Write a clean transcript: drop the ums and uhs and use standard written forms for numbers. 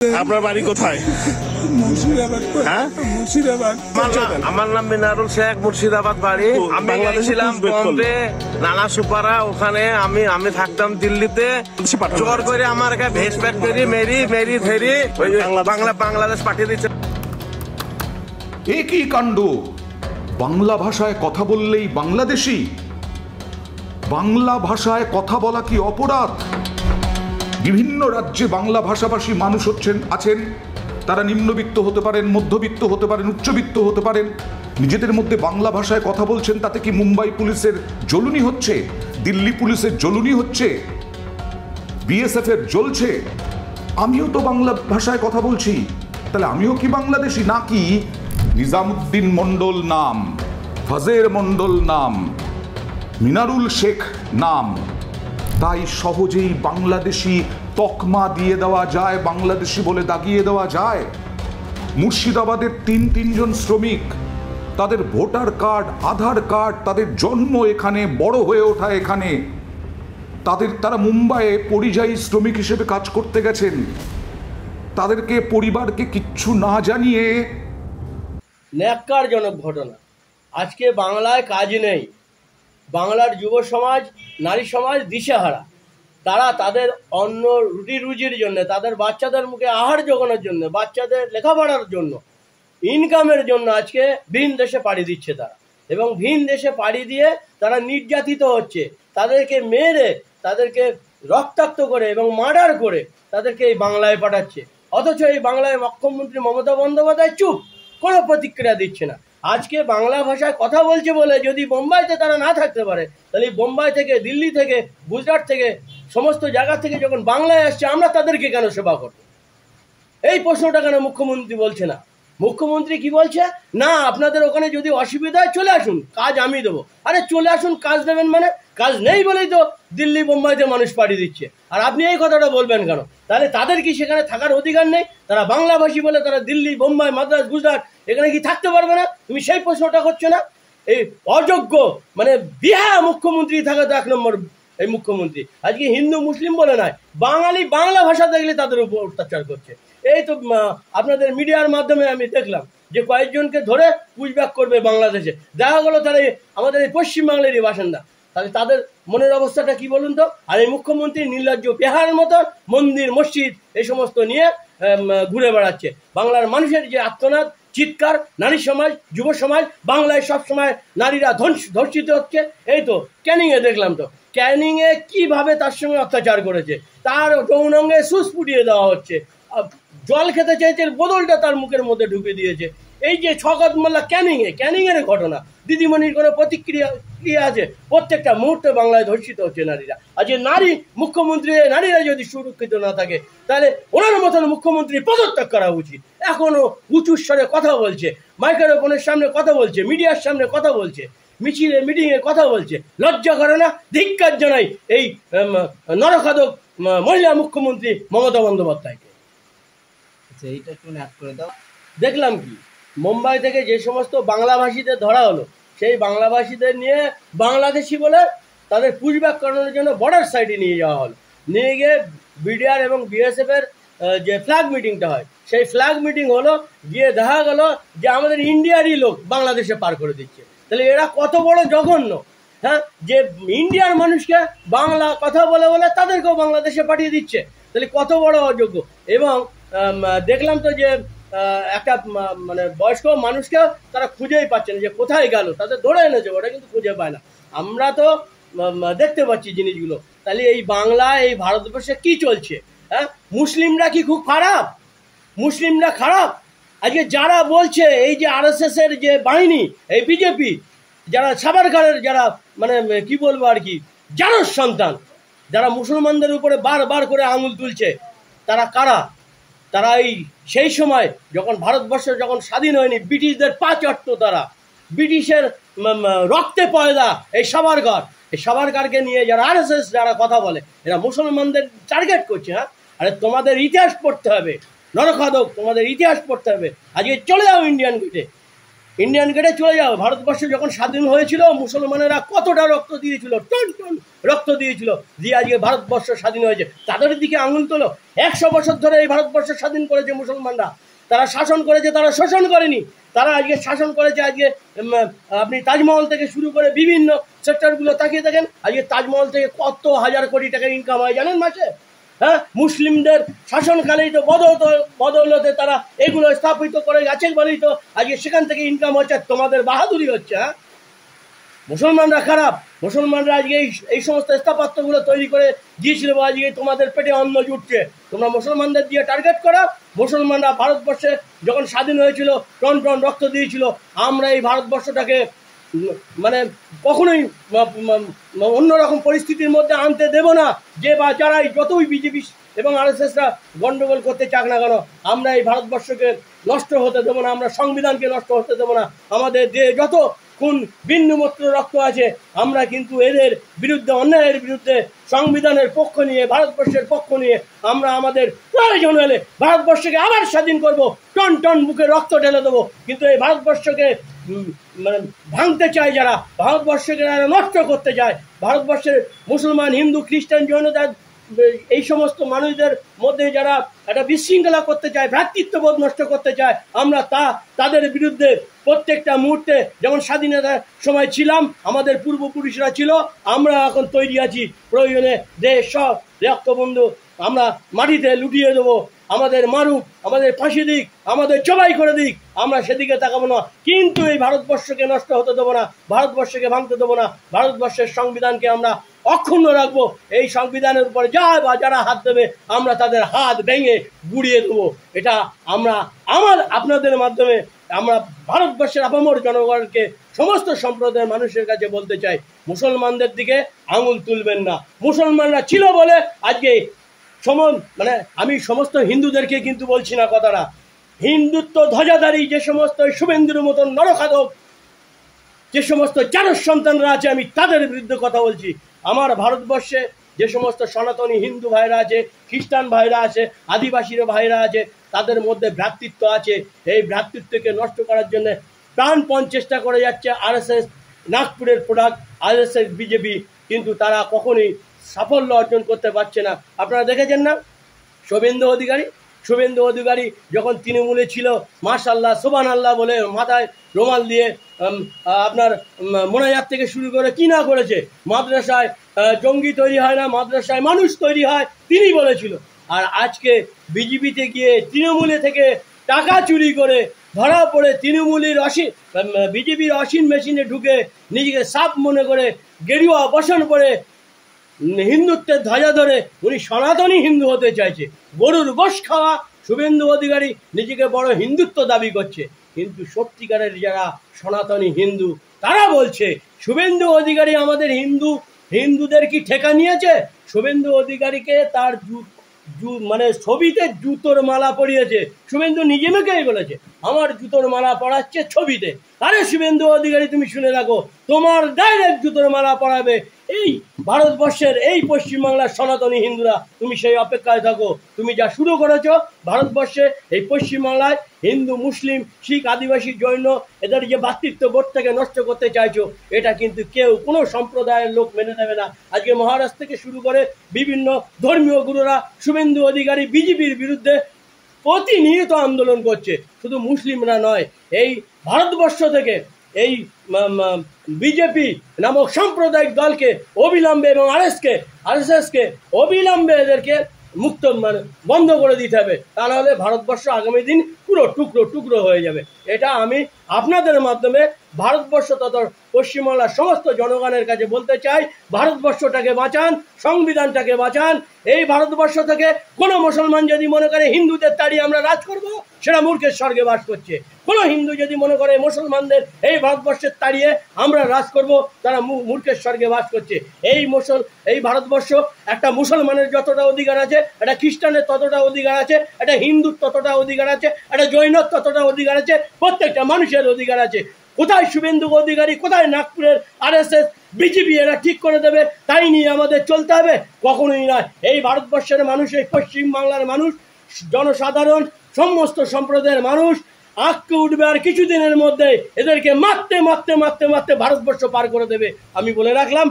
আপনার বাড়ি কোথায়? মুর্শিদাবাদ। হ্যাঁ, মুর্শিদাবাদ। আমার নাম মিনারুল শেখ, মুর্শিদাবাদ বাড়ি। আমি গেছিলাম বম্বে, নানা সুপারা, ওখানে আমি থাকতাম দিল্লিতে। জোর করে আমার ভেস ফ্যাক্টরি মেরি ধেরি বাংলাদেশ পাঠিয়ে দিচ্ছে। একই কাণ্ড, বাংলা ভাষায় কথা বললেই বাংলাদেশি। বাংলা ভাষায় কথা বলা কি অপরাধ? বিভিন্ন রাজ্যে বাংলা ভাষাভাষী মানুষ আছেন। তারা নিম্নবিত্ত হতে পারেন, মধ্যবিত্ত হতে পারেন, উচ্চবিত্ত হতে পারেন। নিজেদের মধ্যে বাংলা ভাষায় কথা বলছেন, তাতে কি মুম্বাই পুলিশের জ্বলুনি হচ্ছে? দিল্লি পুলিশের জ্বলুনি হচ্ছে? বিএসএফ এর জ্বলছে? আমিও তো বাংলা ভাষায় কথা বলছি, তাহলে আমিও কি বাংলাদেশি? নাকি নিজামুদ্দিন মণ্ডল নাম, ফাজের মণ্ডল নাম, মিনারুল শেখ নাম, তাই সহজেই বাংলাদেশি তকমা দিয়ে দেওয়া যায়, বাংলাদেশি বলে দাগিয়ে দেওয়া যায়? মুর্শিদাবাদের তিনজন শ্রমিক, তাদের ভোটার কার্ড, আধার কার্ড, তাদের জন্ম এখানে, বড় হয়ে ওঠা এখানে, তারা মুম্বাইয়ে পরিযায়ী শ্রমিক হিসেবে কাজ করতে গেছেন। তাদেরকে, পরিবারকে কিচ্ছু না জানিয়ে। ন্যাক্কারজনক ঘটনা। আজকে বাংলায় কাজ নেই, বাংলার যুব সমাজ, নারী সমাজ দিশেহারা। তারা তাদের অন্ন রুটি রুজির জন্য, তাদের বাচ্চাদের মুখে আহার জোগানোর জন্য, বাচ্চাদের লেখাপড়ার জন্য, ইনকামের জন্য আজকে ভিন দেশে পাড়ি দিচ্ছে তারা। এবং ভিন দেশে পাড়ি দিয়ে তারা নির্যাতিত হচ্ছে, তাদেরকে মেরে, তাদেরকে রক্তাক্ত করে এবং মার্ডার করে তাদেরকে এই বাংলায় পাঠাচ্ছে। অথচ এই বাংলায় মুখ্যমন্ত্রী মমতা বন্দ্যোপাধ্যায় চুপ, কোনো প্রতিক্রিয়া দিচ্ছে না। আজকে বাংলা ভাষায় কথা বলছে বলে যদি বোম্বাইতে তারা না থাকতে পারে, তাহলে বোম্বাই থেকে, দিল্লি থেকে, গুজরাট থেকে, সমস্ত জায়গা থেকে যখন বাংলায় আসছে, আমরা তাদেরকে কেন সেবা করব? এই প্রশ্নটা কেন মুখ্যমন্ত্রী বলছে না? মুখ্যমন্ত্রী কি বলছে? না, আপনাদের ওখানে যদি অসুবিধা হয় চলে আসুন, কাজ আমি দেবো। আরে চলে আসুন, কাজ দেবেন মানে? কাজ নেই বলেই তো দিল্লি বোম্বাইতে মানুষ পাঠিয়ে দিচ্ছে। আর আপনি এই কথাটা বলবেন কেন? তাহলে তাদের কি সেখানে থাকার অধিকার নেই? তারা বাংলাভাষী বলে তারা দিল্লি, বোম্বাই, মাদ্রাজ, গুজরাট এখানে কি থাকতে পারবে না? তুমি সেই প্রশ্নটা করছো না? এই অযোগ্য, মানে বিহা মুখ্যমন্ত্রী থাকে তো এক নম্বর। এই মুখ্যমন্ত্রী আজকে হিন্দু মুসলিম বলে নয়, বাঙালি বাংলা ভাষা দেখলে তাদের উপর অত্যাচার করছে। এই তো আপনাদের মিডিয়ার মাধ্যমে আমি দেখলাম যে কয়েকজনকে ধরে পুশব্যাক করবে বাংলাদেশে। দেখা গেলো তারা আমাদের এই পশ্চিমবাংলারই বাসিন্দা। তাহলে তাদের মনের অবস্থাটা কি বলুন তো? আর এই মুখ্যমন্ত্রী নির্লজ্জ পেহার মতো মন্দির, মসজিদ এই সমস্ত নিয়ে ঘুরে বেড়াচ্ছে। বাংলার মানুষের যে আত্মনাদ, চিৎকার, নারী সমাজ, যুব সমাজ, বাংলায় সবসময় নারীরা ধর্ষিত হচ্ছে। এই তো ক্যানিংয়ে দেখলাম, তো ক্যানিংয়ে কিভাবে তার সঙ্গে অত্যাচার করেছে, তার যৌনাঙ্গে সুচ ফুটিয়ে দেওয়া হচ্ছে, জল খেতে চাইছে, বোতলটা তার মুখের মধ্যে ঢুকে দিয়েছে। এই যে শওকত মোল্লা ক্যানিংয়ের ঘটনা, দিদিমণির কোনো প্রতিক্রিয়া আছে? প্রত্যেকটা মুহূর্তে বাংলায় ধর্ষিত হচ্ছে নারীরা। আর যে নারী মুখ্যমন্ত্রী, নারীরা যদি সুরক্ষিত না থাকে, তাহলে ওনার মতন মুখ্যমন্ত্রী পদত্যাগ করা উচিত। এখনো উঁচু স্বরে কথা বলছে, মাইক্রোফোনের সামনে কথা বলছে, মিডিয়ার সামনে কথা বলছে, মিছিলে মিটিংয়ে কথা বলছে। লজ্জা করে না? ধিক্কার জানাই এই নরখাদক মহিলা মুখ্যমন্ত্রী মমতা বন্দ্যোপাধ্যায়কে। এইটা একটু অ্যাড করে দাও। দেখলাম কি মুম্বাই থেকে যে সমস্ত বাংলাভাষীদের ধরা হলো, সেই বাংলাভাষীদের নিয়ে বাংলাদেশি বলে তাদের পুশব্যাক করানোর জন্য বর্ডার সাইডে নিয়ে যাওয়া হলো। নিয়ে গিয়ে বিডিআর এবং বিএসএফ এর যে ফ্ল্যাগ মিটিংটা হয়, সেই ফ্ল্যাগ মিটিং হলো, গিয়ে দেখা গেল যে আমাদের ইন্ডিয়ারই লোক বাংলাদেশে পার করে দিচ্ছে। তাহলে এরা কত বড় জঘন্য! হ্যাঁ, যে ইন্ডিয়ার মানুষকে বাংলা কথা বলে বলে তাদেরকেও বাংলাদেশে পাঠিয়ে দিচ্ছে। তাহলে কত বড় অযোগ্য! এবং দেখলাম তো যে একটা মানে বয়স্ক মানুষকে তারা খুঁজেই পাচ্ছে না যে কোথায় গেল, তাদের ধরে এনেছে, ওটা কিন্তু খুঁজে পায় না। আমরা তো দেখতে পাচ্ছি জিনিসগুলো। তাহলে এই বাংলা, এই ভারতবর্ষে কি চলছে? হ্যাঁ, মুসলিমরা কি খুব খারাপ? মুসলিমরা খারাপ? আজকে যারা বলছে এই যে আরএসএস এর যে বাহিনী, এই বিজেপি, যারা সাবারকারের, যারা মানে কি বলবো আর কি, জারজ সন্তান, যারা মুসলমানদের উপরে বারবার করে আঙুল তুলছে, তারা কারা? তারা এই সেই সময় যখন ভারতবর্ষ যখন স্বাধীন হয়নি, ব্রিটিশদের পা চট্ট তারা, ব্রিটিশের রক্তে পয়দা এই সাবারকারকে নিয়ে যারা আরএসএস যারা কথা বলে, এরা মুসলমানদের টার্গেট করছে। হ্যাঁ, আরে তোমাদের ইতিহাস পড়তে হবে নরখাদক, তোমাদের ইতিহাস পড়তে হবে। আজকে চলে যাও ইন্ডিয়ান গেটে, ইন্ডিয়ান গেটে চলে যাও। ভারতবর্ষ যখন স্বাধীন হয়েছিল মুসলমানেরা কতটা রক্ত দিয়েছিল, টন টন রক্ত দিয়েছিল, দিয়ে আজকে ভারতবর্ষ স্বাধীন হয়েছে। তাদের দিকে আঙুল তোলো। 100 বছর ধরে এই ভারতবর্ষ স্বাধীন করেছে মুসলমানরা। তারা শাসন করেছে, তারা শোষণ করেনি। তারা আজকে শাসন করেছে। আজকে আপনি তাজমহল থেকে শুরু করে বিভিন্ন সেক্টরগুলো তাকিয়ে দেখেন, আজকে তাজমহল থেকে কত হাজার কোটি টাকা ইনকাম হয় জানেন মাসে। হ্যাঁ, মুসলিমদের শাসনকালেই তো বদৌলতে তারা এগুলো স্থাপিত করে গেছে বলেই তো আজকে সেখান থেকে ইনকাম হচ্ছে। তোমাদের বাহাদুরি হচ্ছে। হ্যাঁ, মুসলমানরা খারাপ। মুসলমানরা আজকে এই সমস্ত স্থাপত্যগুলো তৈরি করে দিয়েছিল, আজকে তোমাদের পেটে অন্ন জুটছে। তোমরা মুসলমানদের দিয়ে টার্গেট করা। মুসলমানরা ভারতবর্ষে যখন স্বাধীন হয়েছিল টন টন রক্ত দিয়েছিল। আমরা এই ভারতবর্ষটাকে মানে কখনোই অন্যরকম পরিস্থিতির মধ্যে আনতে দেব না। যে বা যারাই যতই বিজেপি এবং আরএসএসরা গন্ডগোল করতে চাক না কেন, আমরা এই ভারতবর্ষকে নষ্ট হতে দেবো না, আমরা সংবিধানকে নষ্ট হতে দেবো না। আমাদের যে যত কোন বিন্দুমাত্র রক্ত আছে, আমরা কিন্তু এদের বিরুদ্ধে, অন্যায়ের বিরুদ্ধে সংবিধানের পক্ষ নিয়ে, ভারতবর্ষের পক্ষ নিয়ে আমরা আমাদের প্রয়োজন হলে ভারতবর্ষকে আবার স্বাধীন করব, টন টন বুকে রক্ত ঢেলে দেবো। কিন্তু এই ভারতবর্ষকে মানে ভাঙতে চায় যারা, ভারতবর্ষকে যারা নষ্ট করতে চায়, ভারতবর্ষের মুসলমান, হিন্দু, খ্রিস্টান, জৈনতা এই সমস্ত মানুষদের মধ্যে যারা একটা বিশৃঙ্খলা করতে চায়, ভ্রাতৃত্ববোধ নষ্ট করতে চায়, আমরা তাদের বিরুদ্ধে প্রত্যেকটা মুহূর্তে, যেমন স্বাধীনতার সময় ছিলাম, আমাদের পূর্বপুরুষরা ছিল, আমরা এখন তৈরি আছি। প্রয়োজনে দেশ সব রক্তবন্ধু আমরা মাটিতে লুটিয়ে দেবো। আমাদের মারুক, আমাদের ফাঁসি দিক, আমাদের জবাই করে দিক, আমরা সেদিকে তাকাবো না। কিন্তু এই ভারতবর্ষকে নষ্ট হতে দেবো না, ভারতবর্ষকে ভাঙতে দেবো না। ভারতবর্ষের সংবিধানকে আমরা অক্ষুণ্ণ রাখবো। এই সংবিধানের উপরে যারা হাত দেবে আমরা তাদের হাত ভেঙে গুড়িয়ে দেবো। এটা আমরা আপনাদের মাধ্যমে আমরা ভারতবর্ষের আপামর জনগণকে, সমস্ত সম্প্রদায়ের মানুষের কাছে বলতে চাই, মুসলমানদের দিকে আঙুল তুলবেন না। মুসলমানরা ছিল বলে আজকে মানে আমি সমস্ত হিন্দুদেরকে কিন্তু বলছি না কথাটা। হিন্দুত্ব ধ্বজাধারী যে সমস্ত শুভেন্দুর মতন নরখাদক যে সমস্ত চারস সন্তানরা আছে, আমি তাদের বিরুদ্ধে কথা বলছি। আমার ভারতবর্ষে যে সমস্ত সনাতনী হিন্দু ভাইরা আছে, খ্রিস্টান ভাইরা আছে, আদিবাসীর ভাইরা আছে, তাদের মধ্যে ভ্রাতৃত্ব আছে। এই ভ্রাতৃত্বকে নষ্ট করার জন্য প্রাণপণ চেষ্টা করে যাচ্ছে আরএসএস, নাগপুরের প্রোডাক্ট আরএসএস, বিজেপি, কিন্তু তারা কখনোই সাফল্য অর্জন করতে পারছে না। আপনারা দেখেছেন না শুভেন্দু অধিকারী যখন তৃণমূলে ছিল, মাশাআল্লাহ সুবহান আল্লাহ বলে মাথায় রুমাল দিয়ে আপনার মোনাজাত থেকে শুরু করে কি না করেছে। মাদ্রাসায় জঙ্গি তৈরি হয় না, মাদ্রাসায় মানুষ তৈরি হয়, তিনি বলেছিল। আর আজকে বিজেপিতে গিয়ে তৃণমূলে থেকে টাকা চুরি করে ধরা পড়ে বিজেপির অসীম মেশিনে ঢুকে নিজেকে সাপ মনে করে গেরুয়া বসন পরে হিন্দুত্বের ধ্বজা ধরে উনি সনাতনী হিন্দু হতে চাইছে। গরুর গোশ খাওয়া শুভেন্দু অধিকারী নিজেকে বড় হিন্দুত্ব দাবি করছে, কিন্তু সত্যিকারের যারা সনাতনী হিন্দু তারা বলছে শুভেন্দু অধিকারী আমাদের হিন্দুদের কি ঠেকা নিয়েছে? শুভেন্দু অধিকারীকে তার মানে ছবিতে জুতোর মালা পরিয়েছে। শুভেন্দু নিজে মুখেই বলেছে আমার জুতোর মালা পরাচ্ছে ছবিতে। আরে শুভেন্দু অধিকারী, তুমি শুনে রাখো, তোমার ডাইরেক্ট জুতোর মালা পরাবে এই ভারতবর্ষের, এই পশ্চিমবাংলার সনাতনী হিন্দুরা। তুমি সেই অপেক্ষায় থাকো। তুমি যা শুরু করেছো ভারতবর্ষে, এই পশ্চিমবাংলায় হিন্দু, মুসলিম, শিখ, আদিবাসী, জৈন এদের যে ভ্রাতৃত্ববোধটাকে নষ্ট করতে চাইছো, এটা কিন্তু কোনো সম্প্রদায়ের লোক মেনে নেবে না। আজকে মহারাষ্ট্র থেকে শুরু করে বিভিন্ন ধর্মীয় গুরুরা শুভেন্দু অধিকারী বিজেপির বিরুদ্ধে প্রতিনিয়ত আন্দোলন করছে। শুধু মুসলিমরা নয়, এই ভারতবর্ষ থেকে এই বিজেপি নামক সাম্প্রদায়িক দলকে অবিলম্বে এবং আরএসএসকে অবিলম্বে এদেরকে মুক্ত মানে বন্ধ করে দিতে হবে। তা নাহলে ভারতবর্ষ আগামী দিন পুরো টুকরো হয়ে যাবে। এটা আমি আপনাদের মাধ্যমে ভারতবর্ষ তথা পশ্চিমবাংলার সমস্ত জনগণের কাছে বলতে চাই, ভারতবর্ষটাকে বাঁচান, সংবিধানটাকে বাঁচান। এই ভারতবর্ষ থেকে কোনো মুসলমান যদি মনে করে হিন্দুদের তাড়িয়ে আমরা রাজ করব, সেটা মূর্খের স্বর্গে বাস করছে। কোনো হিন্দু যদি মনে করে মুসলমানদের এই ভারতবর্ষের তাড়িয়ে আমরা রাজ করব, তারা মূর্খের স্বর্গে বাস করছে। এই ভারতবর্ষ একটা মুসলমানের যতটা অধিকার আছে, একটা খ্রিস্টানের ততটা অধিকার আছে, একটা হিন্দুর ততটা অধিকার আছে, একটা জৈনর ততটা অধিকার আছে, প্রত্যেকটা মানুষের অধিকার আছে। কোথায় শুভেন্দু অধিকারী, কোথায় নাগপুরের আরএসএস, বিজেপি এরা ঠিক করে দেবে, তাই নিয়ে আমাদের চলতে হবে? কখনোই নয়। এই ভারতবর্ষের মানুষ, এই পশ্চিমবাংলার মানুষ, জনসাধারণ, সমস্ত সম্প্রদায়ের মানুষ আঁককে উঠবে আর কিছুদিনের মধ্যে এদেরকে মারতে মারতে মারতে মারতে ভারতবর্ষ পার করে দেবে। আমি বলে রাখলাম।